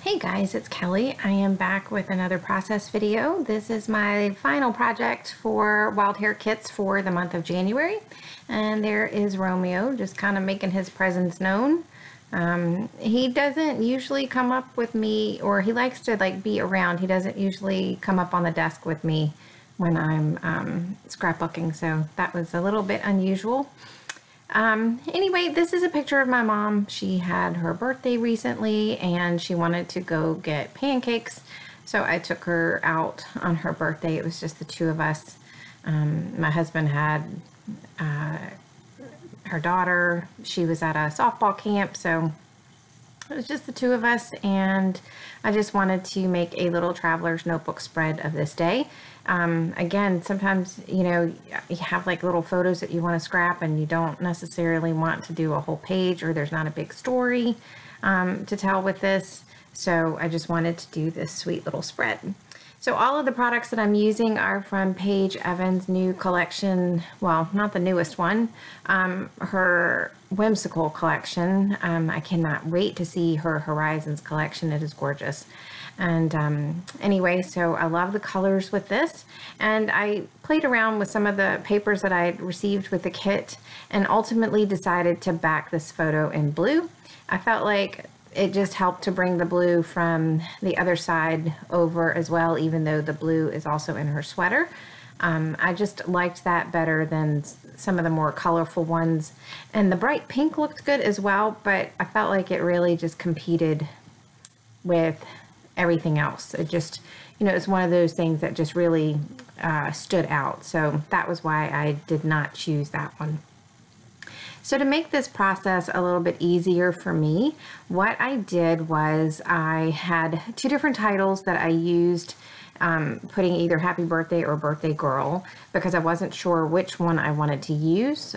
Hey guys, it's Kelly. I am back with another process video. This is my final project for Wild Hare kits for the month of January. And there is Romeo just kind of making his presence known. He doesn't usually come up with me, or he likes to be around. He doesn't usually come up on the desk with me when I'm scrapbooking, so that was a little bit unusual. Anyway, this is a picture of my mom. She had her birthday recently and she wanted to go get pancakes. So I took her out on her birthday. It was just the two of us. My husband had her daughter. She was at a softball camp. So it was just the two of us, and I just wanted to make a little traveler's notebook spread of this day. Again, sometimes, you have little photos that you want to scrap and you don't necessarily want to do a whole page, or there's not a big story to tell with this. So I just wanted to do this sweet little spread. So all of the products that I'm using are from Paige Evans' new collection. Well, not the newest one, her whimsical collection. I cannot wait to see her Horizons collection. It is gorgeous. And anyway, so I love the colors with this, and I played around with some of the papers that I had received with the kit and ultimately decided to back this photo in blue. I felt like it just helped to bring the blue from the other side over as well, even though the blue is also in her sweater. I just liked that better than some of the more colorful ones, and the bright pink looked good as well, but I felt like it really just competed with everything else. It just, it's one of those things that just really stood out. So that was why I did not choose that one. So to make this process a little bit easier for me, what I did was I had two different titles that I used, putting either happy birthday or birthday girl, because I wasn't sure which one I wanted to use.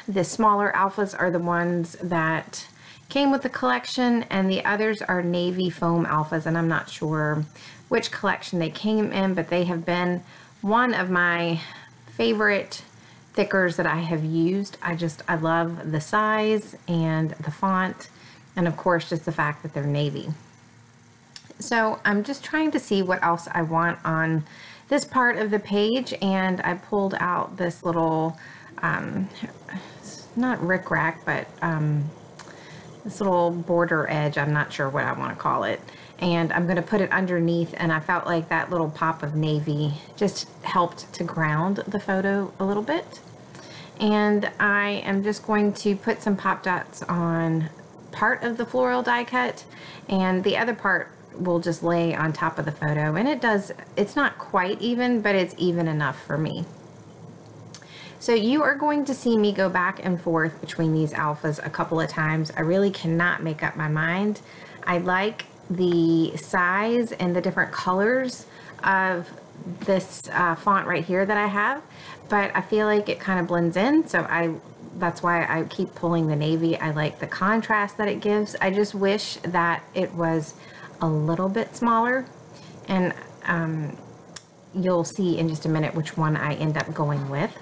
The smaller alphas are the ones that came with the collection, and the others are navy foam alphas, and I'm not sure which collection they came in, but they have been one of my favorite thickers that I have used. I love the size and the font, and of course just the fact that they're navy. So I'm just trying to see what else I want on this part of the page, and I pulled out this little not rickrack, but this little border edge. I'm not sure what I want to call it, and I'm going to put it underneath, and I felt like that little pop of navy just helped to ground the photo a little bit. And I am just going to put some pop dots on part of the floral die cut, and the other part will just lay on top of the photo, and it's not quite even, but it's even enough for me. So you are going to see me go back and forth between these alphas a couple of times. I really cannot make up my mind. I like the size and the different colors of this font right here that I have, but I feel like it kind of blends in, so that's why I keep pulling the navy. I like the contrast that it gives. I just wish that it was a little bit smaller, and you'll see in just a minute which one I end up going with.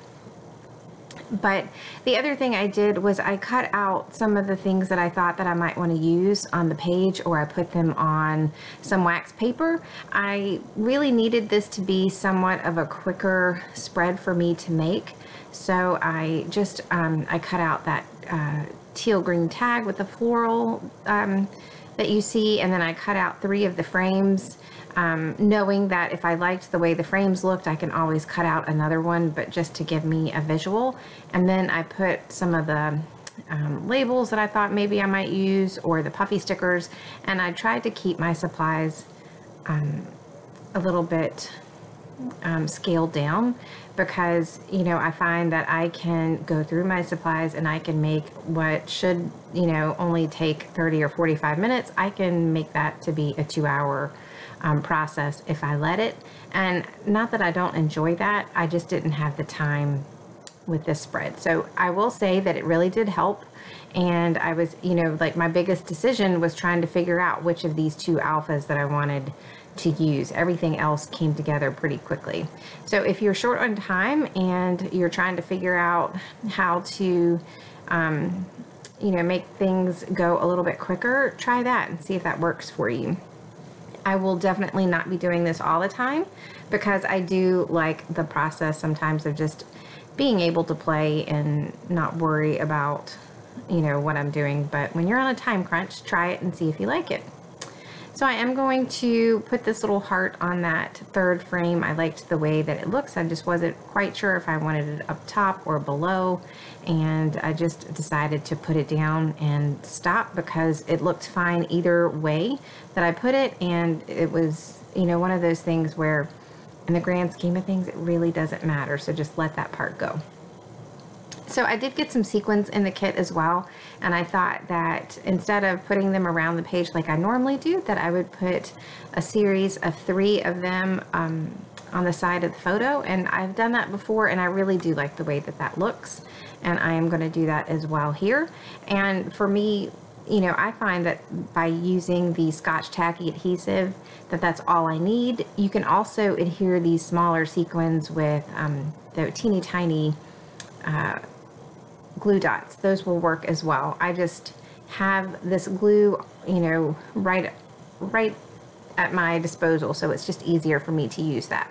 But the other thing I did was I cut out some of the things that I thought that I might want to use on the page, or I put them on some wax paper. I really needed this to be somewhat of a quicker spread for me to make. So I just, I cut out that teal green tag with the floral that you see, and then I cut out 3 of the frames, knowing that if I liked the way the frames looked, I can always cut out another one, but just to give me a visual. And then I put some of the labels that I thought maybe I might use, or the puffy stickers, and I tried to keep my supplies a little bit scaled down, because I find that I can go through my supplies and I can make what should only take 30 or 45 minutes. I can make that to be a 2-hour process if I let it. And not that I don't enjoy that, I just didn't have the time with this spread. So I will say that it really did help, and I was my biggest decision was trying to figure out which of these 2 alphas that I wanted to use. Everything else came together pretty quickly. So if you're short on time and you're trying to figure out how to make things go a little bit quicker, try that and see if that works for you. I will definitely not be doing this all the time because I do like the process sometimes of just being able to play and not worry about, you know, what I'm doing. But when you're on a time crunch, try it and see if you like it. So I am going to put this little heart on that third frame. I liked the way that it looks. I just wasn't quite sure if I wanted it up top or below. And I just decided to put it down and stop because it looked fine either way that I put it. And it was, you know, one of those things where in the grand scheme of things, it really doesn't matter. So just let that part go. So I did get some sequins in the kit as well, and I thought that instead of putting them around the page like I normally do, that I would put a series of 3 of them on the side of the photo. And I've done that before, and I really do like the way that that looks, and I am going to do that as well here. And for me, you know, I find that by using the Scotch Tacky adhesive, that's all I need. You can also adhere these smaller sequins with the teeny tiny glue dots. Those will work as well. I just have this glue, you know, right at my disposal, so it's just easier for me to use that.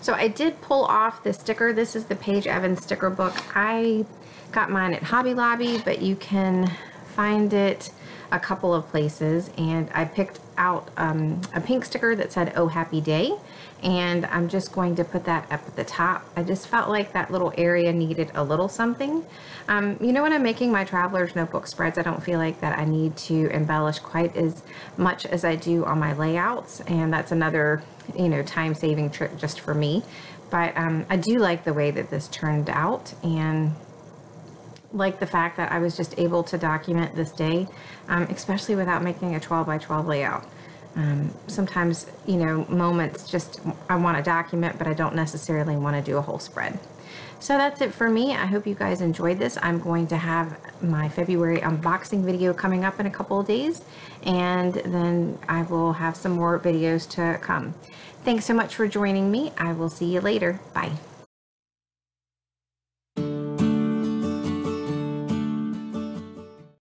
So I did pull off the sticker. This is the Paige Evans sticker book. I got mine at Hobby Lobby, but you can find it a couple of places, and I picked out a pink sticker that said "Oh Happy Day," and I'm just going to put that up at the top. I just felt like that little area needed a little something. You know, when I'm making my Traveler's Notebook spreads, I don't feel like that I need to embellish quite as much as I do on my layouts, and that's another, you know, time-saving trick just for me. But I do like the way that this turned out, and like the fact that I was just able to document this day, especially without making a 12 by 12 layout. Sometimes, you know, moments just I want to document, but I don't necessarily want to do a whole spread. So that's it for me. I hope you guys enjoyed this. I'm going to have my February unboxing video coming up in a couple of days, and then I will have some more videos to come. Thanks so much for joining me. I will see you later. Bye.